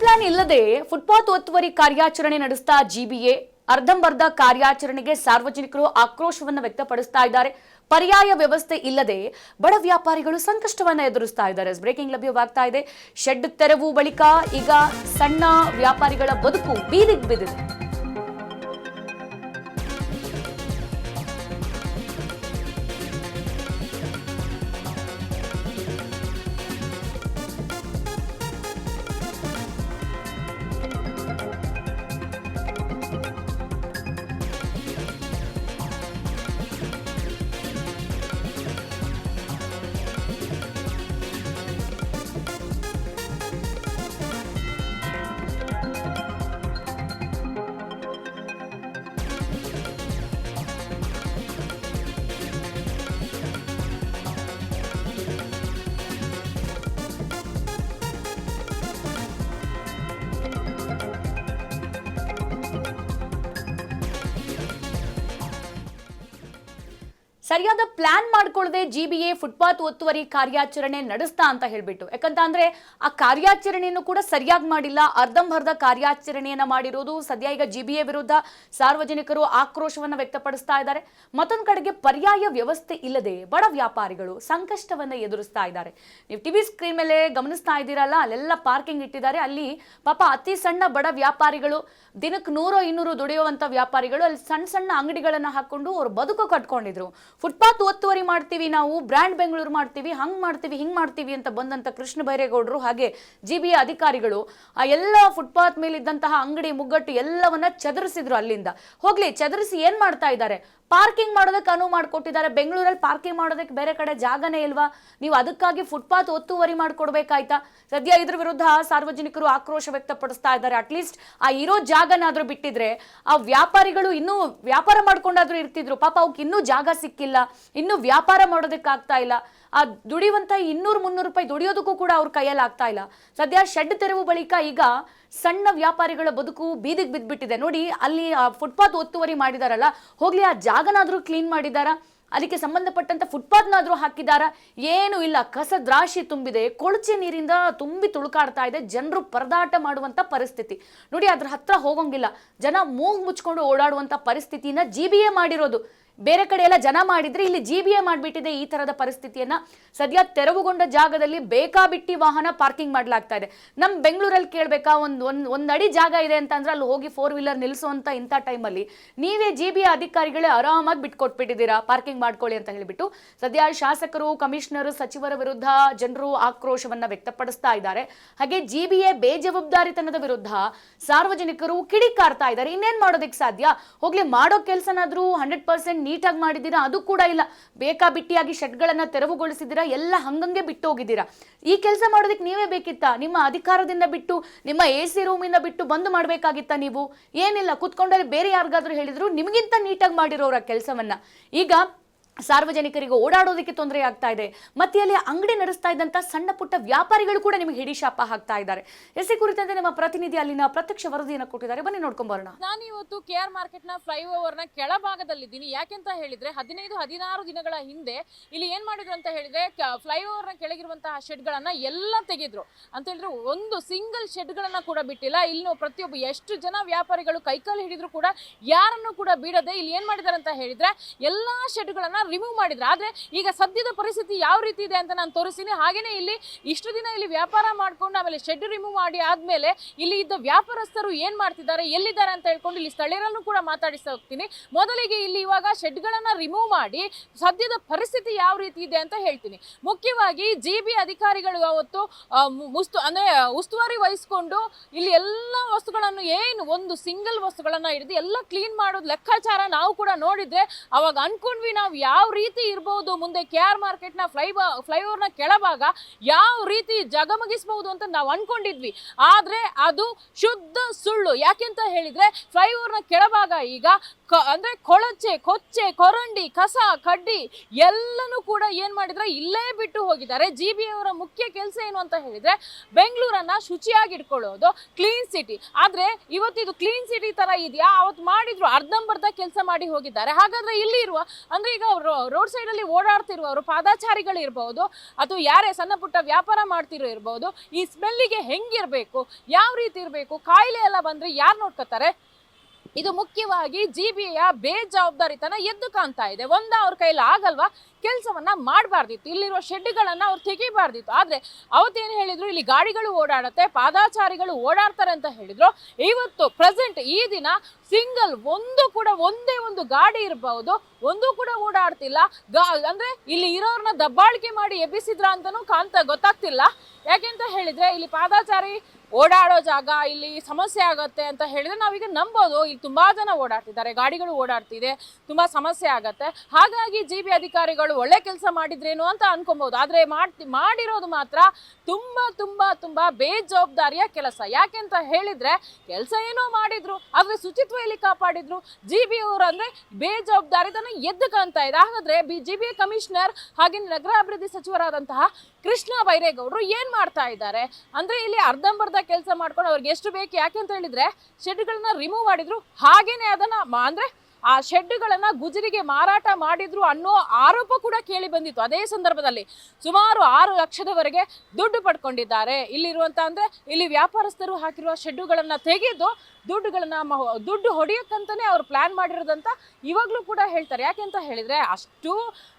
Plan ಇಲ್ಲದೆ footpath ಒತ್ತುವರಿ ಕಾರ್ಯಾಚರಣೆ ನಡೆಸ್ತಾ ಜಿಬಿಎ ಅರ್ಧಂಬರ್ಧ ಕಾರ್ಯಾಚರಣೆಗೆ ಸಾರ್ವಜನಿಕರು ಆಕ್ರೋಶವನ್ನು ವ್ಯಕ್ತಪಡಿಸ್ತಾ ಇದ್ದಾರೆ. ಪರ್ಯಾಯ ವ್ಯವಸ್ಥೆ ಇಲ್ಲದೆ ಬಡ ವ್ಯಾಪಾರಿಗಳು ಸಂಕಷ್ಟವನ್ನ ಎದುರಿಸ್ತಾ ಇದ್ದಾರೆ. ಬ್ರೇಕಿಂಗ್ ಲಭ್ಯವಾಗ್ತಾ ಇದೆ. ಶೆಡ್ ತೆರವು ಬಳಿಕ ಈಗ ಸಣ್ಣ ವ್ಯಾಪಾರಿಗಳ ಬದುಕು ಬೀದಿಗೆ ಬಿದ್ದಿದೆ. ಸರಿಯಾದ ಪ್ಲಾನ್ ಮಾಡ್ಕೊಳ್ಳದೆ ಜಿಬಿಎ ಫುಟ್ಪಾತ್ ಒತ್ತುವರಿ ಕಾರ್ಯಾಚರಣೆ ನಡೆಸ್ತಾ ಅಂತ ಹೇಳ್ಬಿಟ್ಟು, ಯಾಕಂತಂದ್ರೆ ಆ ಕಾರ್ಯಾಚರಣೆಯನ್ನು ಕೂಡ ಸರಿಯಾಗಿ ಮಾಡಿಲ್ಲ, ಅರ್ಧಂಬರ್ಧ ಕಾರ್ಯಾಚರಣೆಯನ್ನ ಮಾಡಿರೋದು. ಸದ್ಯ ಈಗ ಜಿಬಿಎ ವಿರುದ್ಧ ಸಾರ್ವಜನಿಕರು ಆಕ್ರೋಶವನ್ನ ವ್ಯಕ್ತಪಡಿಸ್ತಾ ಇದ್ದಾರೆ. ಮತ್ತೊಂದು ಕಡೆಗೆ ಪರ್ಯಾಯ ವ್ಯವಸ್ಥೆ ಇಲ್ಲದೆ ಬಡ ವ್ಯಾಪಾರಿಗಳು ಸಂಕಷ್ಟವನ್ನ ಎದುರಿಸ್ತಾ ಇದ್ದಾರೆ. ನೀವು ಟಿವಿ ಸ್ಕ್ರೀನ್ ಮೇಲೆ ಗಮನಿಸ್ತಾ ಇದ್ದೀರಲ್ಲ, ಅಲ್ಲೆಲ್ಲ ಪಾರ್ಕಿಂಗ್ ಇಟ್ಟಿದ್ದಾರೆ. ಅಲ್ಲಿ ಪಾಪ ಅತಿ ಸಣ್ಣ ಬಡ ವ್ಯಾಪಾರಿಗಳು, ದಿನಕ್ಕೆ 100-200 ದುಡಿಯುವಂತ ವ್ಯಾಪಾರಿಗಳು ಅಲ್ಲಿ ಸಣ್ಣ ಸಣ್ಣ ಅಂಗಡಿಗಳನ್ನ ಹಾಕೊಂಡು ಅವ್ರ ಬದುಕು ಕಟ್ಕೊಂಡಿದ್ರು. ಫುಟ್ಪಾತ್ ಒತ್ತುವರಿ ಮಾಡ್ತೀವಿ, ನಾವು ಬ್ರ್ಯಾಂಡ್ ಬೆಂಗಳೂರು ಮಾಡ್ತೀವಿ, ಹಂಗ್ ಮಾಡ್ತೀವಿ, ಹಿಂಗ್ ಮಾಡ್ತೀವಿ ಅಂತ ಬಂದಂತ ಕೃಷ್ಣ ಬೈರೇಗೌಡರು ಹಾಗೆ ಜಿಬಿಎ ಅಧಿಕಾರಿಗಳು ಆ ಎಲ್ಲ ಫುಟ್ಪಾತ್ ಮೇಲಿದ್ದಂತಹ ಅಂಗಡಿ ಮುಗ್ಗಟ್ಟು ಎಲ್ಲವನ್ನ ಚದರಿಸಿದ್ರು. ಅಲ್ಲಿಂದ ಹೋಗ್ಲಿ, ಚದರಿಸಿ ಏನ್ ಮಾಡ್ತಾ ಇದ್ದಾರೆ? ಪಾರ್ಕಿಂಗ್ ಮಾಡೋದಕ್ಕೆ ಅನುವು ಮಾಡಿಕೊಟ್ಟಿದ್ದಾರೆ. ಬೆಂಗಳೂರಲ್ಲಿ ಪಾರ್ಕಿಂಗ್ ಮಾಡೋದಕ್ಕೆ ಬೇರೆ ಕಡೆ ಜಾಗನೇ ಇಲ್ವಾ? ನೀವು ಅದಕ್ಕಾಗಿ ಫುಟ್ಪಾತ್ ಒತ್ತುವರಿ ಮಾಡ್ಕೊಡ್ಬೇಕಾಯ್ತಾ? ಸದ್ಯ ಇದ್ರ ವಿರುದ್ಧ ಸಾರ್ವಜನಿಕರು ಆಕ್ರೋಶ ವ್ಯಕ್ತಪಡಿಸ್ತಾ ಇದ್ದಾರೆ. ಅಟ್ಲೀಸ್ಟ್ ಆ ಇರೋ ಜಾಗನಾದ್ರೂ ಬಿಟ್ಟಿದ್ರೆ ಆ ವ್ಯಾಪಾರಿಗಳು ಇನ್ನೂ ವ್ಯಾಪಾರ ಮಾಡ್ಕೊಂಡಾದ್ರೂ ಇರ್ತಿದ್ರು. ಪಾಪ ಅವಕ್ಕೆ ಇನ್ನೂ ಜಾಗ ಸಿಕ್ಕಿಲ್ಲ, ಇನ್ನೂ ವ್ಯಾಪಾರ ಮಾಡೋದಕ್ಕೆ ಆಗ್ತಾ ಇಲ್ಲ. ಆ ದುಡಿಯುವಂತ 200-300 ರೂಪಾಯಿ ದುಡಿಯೋದಕ್ಕೂ ಕೂಡ ಅವ್ರ ಕೈಯಲ್ಲಿ ಆಗ್ತಾ ಇಲ್ಲ. ಸದ್ಯ ಶೆಡ್ ತೆರವು ಬಳಿಕ ಈಗ ಸಣ್ಣ ವ್ಯಾಪಾರಿಗಳ ಬದುಕು ಬೀದಿಗೆ ಬಿದ್ದ್ಬಿಟ್ಟಿದೆ. ನೋಡಿ, ಅಲ್ಲಿ ಫುಟ್ಪಾತ್ ಒತ್ತುವರಿ ಮಾಡಿದಾರಲ್ಲ, ಹೋಗ್ಲಿ ಆ ಜಾಗನಾದ್ರೂ ಕ್ಲೀನ್ ಮಾಡಿದಾರ, ಅದಕ್ಕೆ ಸಂಬಂಧಪಟ್ಟಂತ ಫುಟ್ಪಾತ್ನಾದ್ರೂ ಹಾಕಿದಾರ? ಏನೂ ಇಲ್ಲ. ಕಸದ ರಾಶಿ ತುಂಬಿದೆ, ಕೊಳಚೆ ನೀರಿಂದ ತುಂಬಿ ತುಳುಕಾಡ್ತಾ ಇದೆ. ಜನರು ಪರದಾಟ ಮಾಡುವಂತ ಪರಿಸ್ಥಿತಿ ನೋಡಿ. ಅದ್ರ ಹತ್ರ ಹೋಗಂಗಿಲ್ಲ, ಜನ ಮೂಗು ಮುಚ್ಕೊಂಡು ಓಡಾಡುವಂತ ಪರಿಸ್ಥಿತಿನ ಜಿಬಿಎ ಮಾಡಿರೋದು. ಬೇರೆ ಕಡೆ ಎಲ್ಲ ಜನ ಮಾಡಿದ್ರೆ ಇಲ್ಲಿ ಜಿಬಿಎ ಮಾಡ್ಬಿಟ್ಟಿದೆ ಈ ತರದ ಪರಿಸ್ಥಿತಿಯನ್ನ. ಸದ್ಯ ತೆರವುಗೊಂಡ ಜಾಗದಲ್ಲಿ ಬೇಕಾಬಿಟ್ಟಿ ವಾಹನ ಪಾರ್ಕಿಂಗ್ ಮಾಡ್ಲಾಗ್ತಾ ಇದೆ. ನಮ್ ಬೆಂಗಳೂರಲ್ಲಿ ಕೇಳ್ಬೇಕಾ, ಒಂದ್ ಅಡಿ ಜಾಗ ಇದೆ ಅಂತ ಅಂದ್ರೆ ಅಲ್ಲಿ ಹೋಗಿ 4 ವೀಲರ್ ನಿಲ್ಲಿಸುವಂತ ಇಂಥ ಟೈಮಲ್ಲಿ ನೀವೇ ಜಿಬಿಎ ಅಧಿಕಾರಿಗಳೇ ಆರಾಮಾಗಿ ಬಿಟ್ಕೊಟ್ಬಿಟ್ಟಿದ್ದೀರಾ ಪಾರ್ಕಿಂಗ್ ಮಾಡ್ಕೊಳ್ಳಿ ಅಂತ ಹೇಳಿಬಿಟ್ಟು. ಸದ್ಯ ಶಾಸಕರು, ಕಮಿಷನರ್, ಸಚಿವರ ವಿರುದ್ಧ ಜನರು ಆಕ್ರೋಶವನ್ನ ವ್ಯಕ್ತಪಡಿಸ್ತಾ ಇದ್ದಾರೆ. ಹಾಗೆ ಜಿಬಿಎ ಬೇಜವಾಬ್ದಾರಿತನದ ವಿರುದ್ಧ ಸಾರ್ವಜನಿಕರು ಕಿಡಿಕಾರ್ತಾ ಇದ್ದಾರೆ. ಇನ್ನೇನ್ ಮಾಡೋದಕ್ಕೆ ಸಾಧ್ಯ? ಹೋಗ್ಲಿ, ಮಾಡೋ ಕೆಲ್ಸನಾದ್ರೂ 100% ನೀಟಾಗಿ ಮಾಡಿದ್ದೀರಾ? ಅದು ಕೂಡ ಇಲ್ಲ. ಬೇಕಾಬಿಟ್ಟಿಯಾಗಿ ಶೆಡ್ಗಳನ್ನ ತೆರವುಗೊಳಿಸಿದ್ದೀರಾ, ಎಲ್ಲ ಹಂಗಂಗೆ ಬಿಟ್ಟು ಹೋಗಿದ್ದೀರಾ. ಈ ಕೆಲಸ ಮಾಡೋದಕ್ಕೆ ನೀವೇ ಬೇಕಿತ್ತಾ? ನಿಮ್ಮ ಅಧಿಕಾರದಿಂದ ಬಿಟ್ಟು, ನಿಮ್ಮ AC ರೂಮಿಂದ ಬಿಟ್ಟು ಬಂದು ಮಾಡ್ಬೇಕಾಗಿತ್ತಾ? ನೀವು ಏನಿಲ್ಲ, ಕುತ್ಕೊಂಡಲ್ಲಿ ಬೇರೆ ಯಾರಿಗಾದ್ರೂ ಹೇಳಿದ್ರು ನಿಮಗಿಂತ ನೀಟಾಗಿ ಮಾಡಿರೋರ ಕೆಲಸವನ್ನ. ಈಗ ಸಾರ್ವಜನಿಕರಿಗೆ ಓಡಾಡೋದಕ್ಕೆ ತೊಂದರೆ ಆಗ್ತಾ ಇದೆ. ಮತ್ತೆ ಅಲ್ಲಿ ಅಂಗಡಿ ನಡೆಸ್ತಾ ಇದ್ದಂತ ಸಣ್ಣ ಪುಟ್ಟ ವ್ಯಾಪಾರಿಗಳು ಕೂಡ ನಿಮಗೆ ಹಿಡಿಶಾಪ ಹಾಕ್ತಾ ಇದ್ದಾರೆ. ಎಸಿ ಕುರಿತಂತೆ ನಮ್ಮ ಪ್ರತಿನಿಧಿ ಅಲ್ಲಿನ ಪ್ರತ್ಯಕ್ಷ ವರದಿಯನ್ನು ಕೊಟ್ಟಿದ್ದಾರೆ, ಬನ್ನಿ ನೋಡ್ಕೊಂಡ್ ಬರೋಣ. ನಾನು ಇವತ್ತು KR ಮಾರ್ಕೆಟ್ ನ ಫ್ಲೈಓವರ್ ನ ಕೆಳಭಾಗದಲ್ಲಿದ್ದೀನಿ. ಯಾಕೆಂತ ಹೇಳಿದ್ರೆ 15-16 ದಿನಗಳ ಹಿಂದೆ ಇಲ್ಲಿ ಏನ್ ಮಾಡಿದ್ರು ಅಂತ ಹೇಳಿದ್ರೆ, ಫ್ಲೈಓವರ್ ನ ಕೆಳಗಿರುವಂತಹ ಶೆಡ್ ಗಳನ್ನ ಎಲ್ಲ ತೆಗೆದ್ರು ಅಂತ ಹೇಳಿದ್ರೆ ಒಂದು ಸಿಂಗಲ್ ಶೆಡ್ ಗಳನ್ನ ಕೂಡ ಬಿಟ್ಟಿಲ್ಲ. ಇಲ್ಲಿ ಪ್ರತಿಯೊಬ್ಬ ಎಷ್ಟು ಜನ ವ್ಯಾಪಾರಿಗಳು ಕೈಕಾಲು ಹಿಡಿದ್ರು ಕೂಡ ಯಾರನ್ನು ಕೂಡ ಬಿಡದೆ ಇಲ್ಲಿ ಏನ್ ಮಾಡಿದಾರೆ ಅಂತ ಹೇಳಿದ್ರೆ ಎಲ್ಲಾ ಶೆಡ್ ಗಳನ್ನ ರಿಮೂವ್ ಮಾಡಿದ್ರು. ಆದ್ರೆ ಈಗ ಸದ್ಯದ ಪರಿಸ್ಥಿತಿ ಯಾವ ರೀತಿ ಇದೆ ಅಂತ ನಾನು ತೋರಿಸ್ತೀನಿ. ಹಾಗೇನೆ ಇಲ್ಲಿ ಇಷ್ಟು ದಿನ ಇಲ್ಲಿ ವ್ಯಾಪಾರ ಮಾಡ್ಕೊಂಡು ಆಮೇಲೆ ಶೆಡ್ ರಿಮೂವ್ ಮಾಡಿ ಆದ್ಮೇಲೆ ಇಲ್ಲಿ ಇದ್ದ ವ್ಯಾಪಾರಸ್ಥರು ಏನ್ ಮಾಡ್ತಿದ್ದಾರೆ, ಎಲ್ಲಿದ್ದಾರೆ ಅಂತ ಹೇಳ್ಕೊಂಡು ಇಲ್ಲಿ ಸ್ಥಳೀಯರನ್ನು ಕೂಡ ಮಾತಾಡಿಸ್ತಾ ಹೋಗ್ತೀನಿ. ಮೊದಲಿಗೆ ಇಲ್ಲಿ ಇವಾಗ ಶೆಡ್ ಗಳನ್ನ ರಿಮೂವ್ ಮಾಡಿ ಸದ್ಯದ ಪರಿಸ್ಥಿತಿ ಯಾವ ರೀತಿ ಇದೆ ಅಂತ ಹೇಳ್ತೀನಿ. ಮುಖ್ಯವಾಗಿ ಜಿಬಿ ಅಧಿಕಾರಿಗಳು ಅವತ್ತು ಉಸ್ತುವಾರಿ ವಹಿಸ್ಕೊಂಡು ಇಲ್ಲಿ ಎಲ್ಲ ವಸ್ತುಗಳನ್ನು ಏನು ಒಂದು ಸಿಂಗಲ್ ವಸ್ತುಗಳನ್ನ ಹಿಡಿದು ಎಲ್ಲ ಕ್ಲೀನ್ ಮಾಡೋದು ಲೆಕ್ಕಾಚಾರ ನಾವು ಕೂಡ ನೋಡಿದ್ರೆ ಅವಾಗ ಅನ್ಕೊಂಡ್ವಿ ನಾವು ಯಾವ ರೀತಿ ಇರಬಹುದು ಮುಂದೆ KR ಮಾರ್ಕೆಟ್ ನ ಫ್ಲೈಓವರ್ ನ ಕೆಳಭಾಗ ಯಾವ ರೀತಿ ಜಗಮಗಿಸಬಹುದು ಅಂತ ನಾವು ಅನ್ಕೊಂಡಿದ್ವಿ. ಆದ್ರೆ ಅದು ಶುದ್ಧ ಸುಳ್ಳು. ಯಾಕೆಂತ ಹೇಳಿದ್ರೆ ಫ್ಲೈಓವರ್ ನ ಕೆಳಭಾಗ ಈಗ ಅಂದ್ರೆ ಕೊಚ್ಚೆ ಕೊರಂಡಿ ಕಸ ಕಡ್ಡಿ ಎಲ್ಲನೂ ಕೂಡ ಏನ್ ಮಾಡಿದ್ರೆ ಇಲ್ಲೇ ಬಿಟ್ಟು ಹೋಗಿದ್ದಾರೆ. ಜಿಬಿ ಅವರ ಮುಖ್ಯ ಕೆಲಸ ಏನು ಅಂತ ಹೇಳಿದ್ರೆ ಬೆಂಗಳೂರನ್ನ ಶುಚಿಯಾಗಿ ಇಟ್ಕೊಳ್ಳೋದು, ಕ್ಲೀನ್ ಸಿಟಿ. ಆದ್ರೆ ಇವತ್ತಿದು ಕ್ಲೀನ್ ಸಿಟಿ ತರ ಇದೆಯಾ? ಅವತ್ತು ಮಾಡಿದ್ರು ಅರ್ಧಂಬರ್ಧ ಕೆಲಸ ಮಾಡಿ ಹೋಗಿದ್ದಾರೆ. ಹಾಗಾದ್ರೆ ಇಲ್ಲಿ ಇರುವ ಅಂದ್ರೆ ಈಗ ರೋಡ್ ಸೈಡಲ್ಲಿ ಓಡಾಡ್ತಿರುವವರು ಪಾದಾಚಾರಿಗಳು ಇರ್ಬೋದು ಅಥವಾ ಯಾರೇ ಸಣ್ಣ ಪುಟ್ಟ ವ್ಯಾಪಾರ ಮಾಡ್ತಿರೋ ಇರ್ಬೋದು, ಈ ಸ್ಮೆಲ್ಲಿಗೆ ಹೆಂಗಿರಬೇಕು, ಯಾವ ರೀತಿ ಇರಬೇಕು, ಕಾಯಿಲೆ ಎಲ್ಲ ಬಂದರೆ ಯಾರು ನೋಡ್ಕೋತಾರೆ? ಇದು ಮುಖ್ಯವಾಗಿ ಜಿಬಿಯ ಬೇಜವಾಬ್ದಾರಿತನ ಎದ್ದು ಕಾಣ್ತಾ ಇದೆ. ಅವ್ರ ಕೈಲಿ ಆಗಲ್ವಾ, ಕೆಲಸವನ್ನ ಮಾಡಬಾರ್ದಿತ್ತು, ಇಲ್ಲಿರುವ ಶೆಡ್ಗಳನ್ನ ಅವ್ರು ತೆಗಿಬಾರ್ದಿತ್ತು. ಆದ್ರೆ ಅವತ್ತೇನು ಹೇಳಿದ್ರು, ಇಲ್ಲಿ ಗಾಡಿಗಳು ಓಡಾಡುತ್ತೆ, ಪಾದಾಚಾರಿಗಳು ಓಡಾಡ್ತಾರೆ ಅಂತ ಹೇಳಿದ್ರು. ಇವತ್ತು ಪ್ರೆಸೆಂಟ್ ಈ ದಿನ ಸಿಂಗಲ್ ಒಂದೇ ಒಂದು ಗಾಡಿ ಇರಬಹುದು, ಒಂದು ಕೂಡ ಓಡಾಡ್ತಿಲ್ಲ. ಅಂದ್ರೆ ಇಲ್ಲಿ ಇರೋರ್ನ ದಬ್ಬಾಳಿಕೆ ಮಾಡಿ ಎಬ್ಬಿಸಿದ್ರ ಅಂತಾನೂ ಗೊತ್ತಾಗ್ತಿಲ್ಲ. ಯಾಕೆಂತ ಹೇಳಿದ್ರೆ ಇಲ್ಲಿ ಪಾದಾಚಾರಿ ಓಡಾಡೋ ಜಾಗ, ಇಲ್ಲಿ ಸಮಸ್ಯೆ ಆಗತ್ತೆ ಅಂತ ಹೇಳಿದ್ರೆ ನಾವೀಗ ನಂಬೋದು. ಇಲ್ಲಿ ತುಂಬಾ ಜನ ಓಡಾಡ್ತಿದ್ದಾರೆ, ಗಾಡಿಗಳು ಓಡಾಡ್ತಿದೆ, ತುಂಬಾ ಸಮಸ್ಯೆ ಆಗತ್ತೆ. ಹಾಗಾಗಿ ಜಿಬಿ ಅಧಿಕಾರಿಗಳು ಒಳ್ಳೆ ಕೆಲಸ ಮಾಡಿದ್ರೇನು ಅಂತ ಅನ್ಕೊಬಹುದು. ಆದ್ರೆ ಮಾಡಿರೋದು ಮಾತ್ರ ತುಂಬಾ ಬೇಜವಾಬ್ದಾರಿಯ ಕೆಲಸ. ಯಾಕೆಂತ ಹೇಳಿದ್ರೆ ಕೆಲಸ ಏನೋ ಮಾಡಿದ್ರು, ಆದ್ರೆ ಶುಚಿತ್ವ ಇಲ್ಲಿ ಕಾಪಾಡಿದ್ರು. ಜಿಬಿ ಅವರು ಅಂದ್ರೆ ಬೇಜವಾಬ್ದಾರಿತನ ಎದ್ದು ಕಾಣ್ತಾ ಇದೆ. ಹಾಗಾದ್ರೆ ಜಿಬಿ ಕಮಿಷನರ್ ಹಾಗೆ ನಗರಾಭಿವೃದ್ಧಿ ಸಚಿವರಾದಂತಹ ಕೃಷ್ಣ ಬೈರೇಗೌಡರು ಏನ್ ಮಾಡ್ತಾ ಇದ್ದಾರೆ ಅಂದ್ರೆ, ಇಲ್ಲಿ ಅರ್ಧಂಬರ್ಧ ಕೆಲಸ ಮಾಡ್ಕೊಂಡು ಅವ್ರಿಗೆ ಎಷ್ಟು ಬೇಕು, ಯಾಕೆಂತ ಹೇಳಿದ್ರೆ ಶೆಡ್ಗಳನ್ನ ರಿಮೂವ್ ಮಾಡಿದ್ರು, ಹಾಗೇನೆ ಅದನ್ನ ಅಂದ್ರೆ ಆ ಶೆಡ್ಗಳನ್ನ ಗುಜರಿಗೆ ಮಾರಾಟ ಮಾಡಿದ್ರು ಅನ್ನೋ ಆರೋಪ ಕೂಡ ಕೇಳಿ ಬಂದಿತ್ತು. ಅದೇ ಸಂದರ್ಭದಲ್ಲಿ ಸುಮಾರು 6 ಲಕ್ಷದವರೆಗೆ ದುಡ್ಡು ಪಡ್ಕೊಂಡಿದ್ದಾರೆ. ಇಲ್ಲಿರುವಂತ ಅಂದ್ರೆ ಇಲ್ಲಿ ವ್ಯಾಪಾರಸ್ಥರು ಹಾಕಿರುವ ಶೆಡ್ಡುಗಳನ್ನ ತೆಗೆದು ದುಡ್ಡು ಹೊಡೆಯಕ್ಕಂತಾನೆ ಅವ್ರು ಪ್ಲಾನ್ ಮಾಡಿರೋದಂತ ಇವಾಗ್ಲೂ ಕೂಡ ಹೇಳ್ತಾರೆ. ಯಾಕೆಂತ ಹೇಳಿದ್ರೆ ಅಷ್ಟು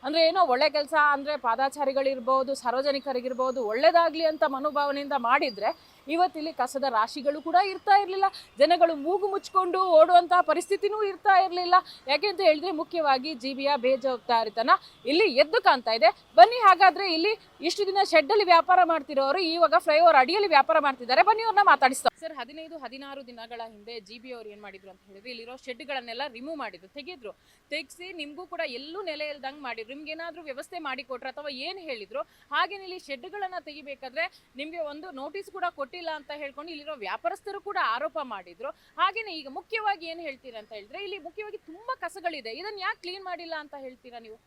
ಅಂದ್ರೆ ಏನೋ ಒಳ್ಳೆ ಕೆಲಸ ಅಂದ್ರೆ ಪಾದಾಚಾರಿಗಳಿರ್ಬೋದು, ಸಾರ್ವಜನಿಕರಿಗಿರ್ಬೋದು ಒಳ್ಳೇದಾಗ್ಲಿ ಅಂತ ಮನೋಭಾವನೆಯಿಂದ ಮಾಡಿದ್ರೆ ಇವತ್ತಿಲ್ಲಿ ಕಸದ ರಾಶಿಗಳು ಕೂಡ ಇರ್ತಾ ಇರಲಿಲ್ಲ, ಜನಗಳು ಮೂಗು ಮುಚ್ಕೊಂಡು ಓಡುವಂತ ಪರಿಸ್ಥಿತಿನೂ ಇರ್ತಾ ಇರಲಿಲ್ಲ. ಯಾಕೆಂತ ಹೇಳಿದ್ರೆ ಮುಖ್ಯವಾಗಿ ಜಿಬಿಯ ಬೇಜವಾಬ್ದಾರಿತನ ಇಲ್ಲಿ ಎದ್ದು ಕಾಣ್ತಾ ಇದೆ. ಬನ್ನಿ ಹಾಗಾದ್ರೆ ಇಲ್ಲಿ ಇಷ್ಟು ದಿನ ಶೆಡ್ ಅಲ್ಲಿ ವ್ಯಾಪಾರ ಮಾಡ್ತಿರೋರು ಇವಾಗ ಫ್ಲೈಓವರ್ ಅಡಿಯಲ್ಲಿ ವ್ಯಾಪಾರ ಮಾಡ್ತಿದ್ದಾರೆ. ಬನ್ನಿ ಅವ್ರನ್ನ ಮಾತಾಡಿಸ್ತಾರೆ. ಸರ್, 15-16 ದಿನಗಳ ಹಿಂದೆ ಜಿಬಿ ಅವ್ರು ಏನ್ ಮಾಡಿದ್ರು ಅಂತ ಹೇಳಿದ್ರೆ, ಇಲ್ಲಿರೋ ಶೆಡ್ಗಳನ್ನೆಲ್ಲ ರಿಮೂವ್ ಮಾಡಿದ್ರು, ತೆಗಿಸಿ ನಿಮ್ಗೂ ಕೂಡ ಎಲ್ಲೂ ನೆಲೆ ಇಲ್ದಂಗೆ ಮಾಡಿದ್ರು. ನಿಮ್ಗೆ ಏನಾದ್ರೂ ವ್ಯವಸ್ಥೆ ಮಾಡಿ ಕೊಟ್ರ ಅಥವಾ ಏನ್ ಹೇಳಿದ್ರು? ಹಾಗೇನೆ ಇಲ್ಲಿ ಶೆಡ್ಗಳನ್ನ ತೆಗಿಬೇಕಾದ್ರೆ ನಿಮ್ಗೆ ಒಂದು ನೋಟಿಸ್ ಕೂಡ ಕೊಟ್ಟಿಲ್ಲ ಅಂತ ಹೇಳ್ಕೊಂಡು ಇಲ್ಲಿರೋ ವ್ಯಾಪಾರಸ್ಥರು ಕೂಡ ಆರೋಪ ಮಾಡಿದ್ರು. ಹಾಗೇನೆ ಈಗ ಮುಖ್ಯವಾಗಿ ಏನ್ ಹೇಳ್ತೀರಾ ಅಂತ ಹೇಳಿದ್ರೆ, ಇಲ್ಲಿ ಮುಖ್ಯವಾಗಿ ತುಂಬಾ ಕಸಗಳಿದೆ, ಇದನ್ನ ಯಾಕೆ ಕ್ಲೀನ್ ಮಾಡಿಲ್ಲ ಅಂತ ಹೇಳ್ತೀರಾ ನೀವು?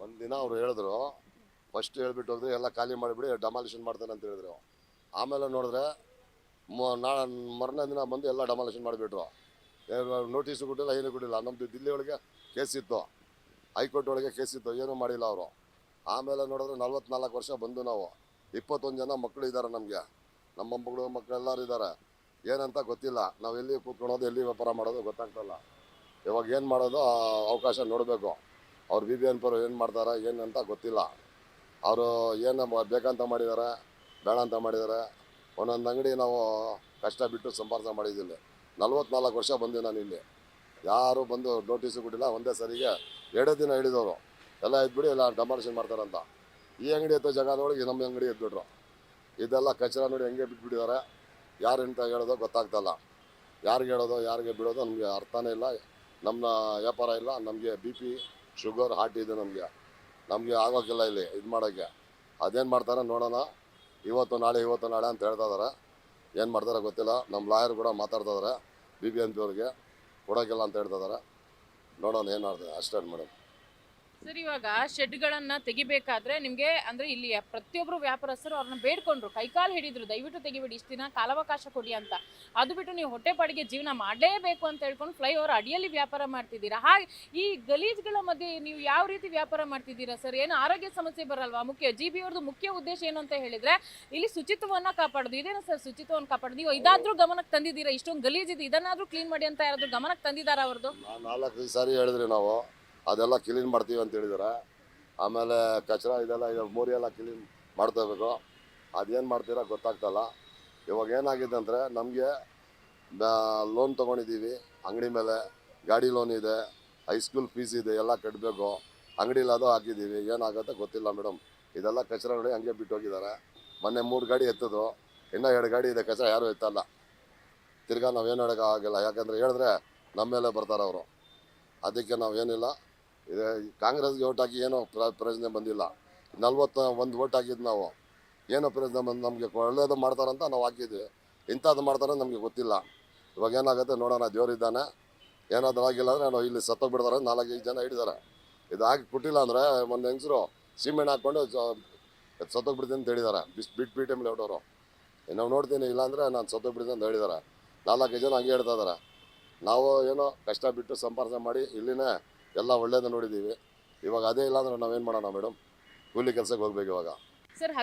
ಒಂದಿನ ಅವ್ರು ಹೇಳಿದ್ರು, ಫಸ್ಟ್ ಹೇಳ್ಬಿಟ್ಟು ಹೋದ್ರೆ ಎಲ್ಲ ಖಾಲಿ ಮಾಡಿಬಿಡಿ, ಡಮಾಲಿಷನ್ ಮಾಡ್ತಾನೆ ಅಂತ ಹೇಳಿದ್ರು. ಆಮೇಲೆ ನೋಡಿದ್ರೆ ಮರನೇ ದಿನ ಬಂದು ಎಲ್ಲ ಡಮಾಲಿಷನ್ ಮಾಡಿಬಿಟ್ರು. ನೋಟಿಸು ಕೊಟ್ಟಿಲ್ಲ, ಏನೂ ಕೊಟ್ಟಿಲ್ಲ. ನಮ್ಮದು ದಿಲ್ಲಿ ಒಳಗೆ ಕೇಸ್ ಇತ್ತು, ಹೈಕೋರ್ಟ್ ಒಳಗೆ ಕೇಸ್ ಇತ್ತು, ಏನೂ ಮಾಡಿಲ್ಲ ಅವರು. ಆಮೇಲೆ ನೋಡಿದ್ರೆ 44 ವರ್ಷ ಬಂದು ನಾವು 21 ಜನ ಮಕ್ಕಳು ಇದ್ದಾರೆ ನಮಗೆ, ನಮ್ಮ ಮಕ್ಕಳೆಲ್ಲರೂ ಇದ್ದಾರೆ. ಏನಂತ ಗೊತ್ತಿಲ್ಲ, ನಾವು ಎಲ್ಲಿ ಕೂತ್ಕೊಳೋದು, ಎಲ್ಲಿ ವ್ಯಾಪಾರ ಮಾಡೋದು ಗೊತ್ತಾಗ್ತಲ್ಲ. ಇವಾಗ ಏನು ಮಾಡೋದು ಅವಕಾಶ ನೋಡಬೇಕು. ಅವ್ರು BBMP ಅವರು ಏನು ಮಾಡ್ತಾರೆ ಏನಂತ ಗೊತ್ತಿಲ್ಲ. ಅವರು ಏನು ಬೇಕಂತ ಮಾಡಿದ್ದಾರೆ, ಬೇಡ ಅಂತ ಮಾಡಿದ್ದಾರೆ. ಒಂದೊಂದು ಅಂಗಡಿ ನಾವು ಕಷ್ಟ ಬಿಟ್ಟು ಸಂಪಾದನೆ ಮಾಡಿದ್ದಿಲ್ಲ. 44 ವರ್ಷ ಬಂದೆ ನಾನು ಇಲ್ಲಿ, ಯಾರು ಬಂದು ನೋಟಿಸು ಕೊಟ್ಟಿಲ್ಲ. ಒಂದೇ ಸರಿಗೆ 2 ದಿನ ಹೇಳಿದವರು ಎಲ್ಲ ಎದ್ಬಿಡಿ, ಎಲ್ಲ ಡಮಾಲಿಷನ್ ಮಾಡ್ತಾರಂತ. ಈ ಅಂಗಡಿ ಎತ್ತೋ ಜಾಗದೊಳಗೆ ನಮ್ಮ ಅಂಗಡಿ ಎದ್ಬಿಟ್ರು. ಇದೆಲ್ಲ ಕಚರ ನೋಡಿ ಹೆಂಗೆ ಬಿಟ್ಬಿಟ್ಟಿದ್ದಾರೆ. ಯಾರು ಅಂತ ಹೇಳೋದು ಗೊತ್ತಾಗ್ತಲ್ಲ, ಯಾರಿಗೆ ಹೇಳೋದು ಯಾರಿಗೆ ಬಿಡೋದು ನಮಗೆ ಅರ್ಥನೇ ಇಲ್ಲ. ನಮ್ಮ ವ್ಯಾಪಾರ ಇಲ್ಲ, ನಮಗೆ BP ಶುಗರ್ ಹಾರ್ಟ್ ಇದೆ, ನಮಗೆ ಆಗೋಕ್ಕಿಲ್ಲ ಇಲ್ಲಿ ಇದು ಮಾಡೋಕ್ಕೆ. ಅದೇನು ಮಾಡ್ತಾರೆ ನೋಡೋಣ, ಇವತ್ತು ನಾಳೆ ಅಂತ ಹೇಳ್ತಾ ಇದ್ದಾರೆ. ಏನು ಮಾಡ್ತಾರೆ ಗೊತ್ತಿಲ್ಲ. ನಮ್ಮ ಲಾಯರ್ ಕೂಡ ಮಾತಾಡ್ತಾ ಇದ್ದಾರೆ, BBMP ಅವ್ರಿಗೆ ಕೊಡೋಕ್ಕಿಲ್ಲ ಅಂತ ಹೇಳ್ತಾ ಇದ್ದಾರೆ. ನೋಡೋಣ ಏನು ಮಾಡ್ತಾರೆ ಅಷ್ಟೇ ಮೇಡಮ್. ಸರ್, ಇವಾಗ ಶೆಡ್ಗಳನ್ನ ತೆಗಿಬೇಕಾದ್ರೆ ನಿಮ್ಗೆ ಅಂದ್ರೆ ಇಲ್ಲಿ ಪ್ರತಿಯೊಬ್ರು ವ್ಯಾಪಾರಸ್ಥರು ಅವ್ರನ್ನ ಬೇಡ್ಕೊಂಡ್ರು, ಕೈಕಾಲು ಹಿಡಿದ್ರು, ದಯವಿಟ್ಟು ತೆಗಿಬೇಡಿ, ಇಷ್ಟು ದಿನ ಕಾಲಾವಕಾಶ ಕೊಡಿ ಅಂತ. ಅದು ಬಿಟ್ಟು ನೀವು ಹೊಟ್ಟೆಪಾಡಿಗೆ ಜೀವನ ಮಾಡಲೇಬೇಕು ಅಂತ ಹೇಳ್ಕೊಂಡು ಫ್ಲೈಓವರ್ ಅಡಿಯಲ್ಲಿ ವ್ಯಾಪಾರ ಮಾಡ್ತಿದ್ದೀರಾ. ಹಾಗೆ ಈ ಗಲೀಜ್ಗಳ ಮಧ್ಯೆ ನೀವು ಯಾವ ರೀತಿ ವ್ಯಾಪಾರ ಮಾಡ್ತಿದ್ದೀರಾ ಸರ್? ಏನು ಆರೋಗ್ಯ ಸಮಸ್ಯೆ ಬರಲ್ವಾ? ಜಿಬಿ ಅವ್ರದ್ದು ಮುಖ್ಯ ಉದ್ದೇಶ ಏನು ಅಂತ ಹೇಳಿದ್ರೆ ಇಲ್ಲಿ ಶುಚಿತ್ವವನ್ನ ಕಾಪಾಡೋದು. ಇದೇನು ಸರ್ ಶುಚಿತ್ವವನ್ನು ಕಾಪಾಡೋದು? ನೀವು ಇದಾದ್ರೂ ಗಮನಕ್ಕೆ ತಂದಿದ್ದೀರಾ? ಇಷ್ಟೊಂದು ಗಲೀಜಿದೆ, ಇದನ್ನಾದ್ರೂ ಕ್ಲೀನ್ ಮಾಡಿ ಅಂತ ಯಾರಾದ್ರೂ ಗಮನಕ್ಕೆ ತಂದಿದ್ದಾರಾ ಅವ್ರದ್ದು? 4 ಸಾರಿ ಹೇಳಿದ್ರಿ ನಾವು, ಅದೆಲ್ಲ ಕ್ಲೀನ್ ಮಾಡ್ತೀವಿ ಅಂತ ಹೇಳಿದ್ದಾರೆ. ಆಮೇಲೆ ಕಚರ ಇದೆಲ್ಲ ಮೋರಿ ಎಲ್ಲ ಕ್ಲೀನ್ ಮಾಡ್ಕೋಬೇಕು. ಅದೇನು ಮಾಡ್ತೀರಾ ಗೊತ್ತಾಗ್ತಲ್ಲ. ಇವಾಗ ಏನಾಗಿದೆ ಅಂದರೆ, ನಮಗೆ ಲೋನ್ ತೊಗೊಂಡಿದ್ದೀವಿ ಅಂಗಡಿ ಮೇಲೆ, ಗಾಡಿ ಲೋನ್ ಇದೆ, ಹೈಸ್ಕೂಲ್ ಫೀಸ್ ಇದೆ, ಎಲ್ಲ ಕಟ್ಟಬೇಕು. ಅಂಗಡಿಲಿ ಅದು ಹಾಕಿದ್ದೀವಿ, ಏನಾಗುತ್ತೆ ಗೊತ್ತಿಲ್ಲ ಮೇಡಮ್. ಇದೆಲ್ಲ ಕಚರ ನೋಡಿ ಹಂಗೆ ಬಿಟ್ಟು ಹೋಗಿದ್ದಾರೆ. ಮೊನ್ನೆ 3 ಗಾಡಿ ಎತ್ತಿದ್ರು, ಇನ್ನೂ 2 ಗಾಡಿ ಇದೆ, ಕಚರ ಯಾರೂ ಎತ್ತಲ್ಲ. ತಿರ್ಗಾ ನಾವೇನು ಹೇಳೋಕ್ಕಾಗಲ್ಲ, ಯಾಕಂದರೆ ಹೇಳಿದ್ರೆ ನಮ್ಮ ಮೇಲೆ ಬರ್ತಾರೆ ಅವರು. ಅದಕ್ಕೆ ನಾವೇನಿಲ್ಲ, ಇದು ಕಾಂಗ್ರೆಸ್ಗೆ ಓಟ್ ಹಾಕಿ ಏನೋ ಪ್ರಯೋಜನ ಬಂದಿಲ್ಲ. 41 ಓಟ್ ಹಾಕಿದ್ದು ನಾವು, ಏನೋ ಪ್ರಯೋಜನ ಬಂದು ನಮಗೆ ಒಳ್ಳೇದು ಮಾಡ್ತಾರಂತ ನಾವು ಹಾಕಿದ್ವಿ. ಇಂಥದ್ದು ಮಾಡ್ತಾರೆ ನಮಗೆ ಗೊತ್ತಿಲ್ಲ. ಇವಾಗ ಏನಾಗುತ್ತೆ ನೋಡೋಣ, ದೇವರಿದ್ದಾನೆ. ಏನಾದರೂ ಆಗಿಲ್ಲ ಅಂದರೆ ನಾವು ಇಲ್ಲಿ ಸತ್ತೋಗ್ಬಿಡ್ತಾರೆ. 4-5 ಜನ ಹಿಡಿದಾರೆ. ಇದು ಹಾಕಿ ಕೊಟ್ಟಿಲ್ಲ ಅಂದರೆ ಒಂದು ಹೆಂಗಸರು ಸಿಮೆಂಟ್ ಹಾಕ್ಕೊಂಡು ಸತ್ತೋಗ್ಬಿಡ್ತೀನಿ ಅಂತ ಹೇಳಿದ್ದಾರೆ. ಬಿಟ್ಟು ಮೇಲೆ ಹೊಡೋರು. ನಾವು ನೋಡ್ತೀನಿ, ಇಲ್ಲಾಂದರೆ ನಾನು ಸತ್ತೋಗ್ಬಿಡ್ತೀನಿ ಅಂತ ಹೇಳಿದ್ದಾರೆ. 4-5 ಜನ ಹಂಗೆ ಹೇಳ್ತಾ ಇದ್ದಾರೆ. ನಾವು ಏನೋ ಕಷ್ಟ ಬಿಟ್ಟು ಸಂಪಾದನೆ ಮಾಡಿ ಇಲ್ಲಿನೇ ಎಲ್ಲ ಒಳ್ಳೇದು ನೋಡಿದ್ದೀವಿ. ಇವಾಗ ಅದೇ ಇಲ್ಲ ಅಂದ್ರೆ ನಾವೇನು ಮಾಡೋಣ ಮೇಡಮ್? ಕೂಲಿ ಕೆಲಸಕ್ಕೆ ಹೋಗ್ಬೇಕು ಇವಾಗ. ಸರ್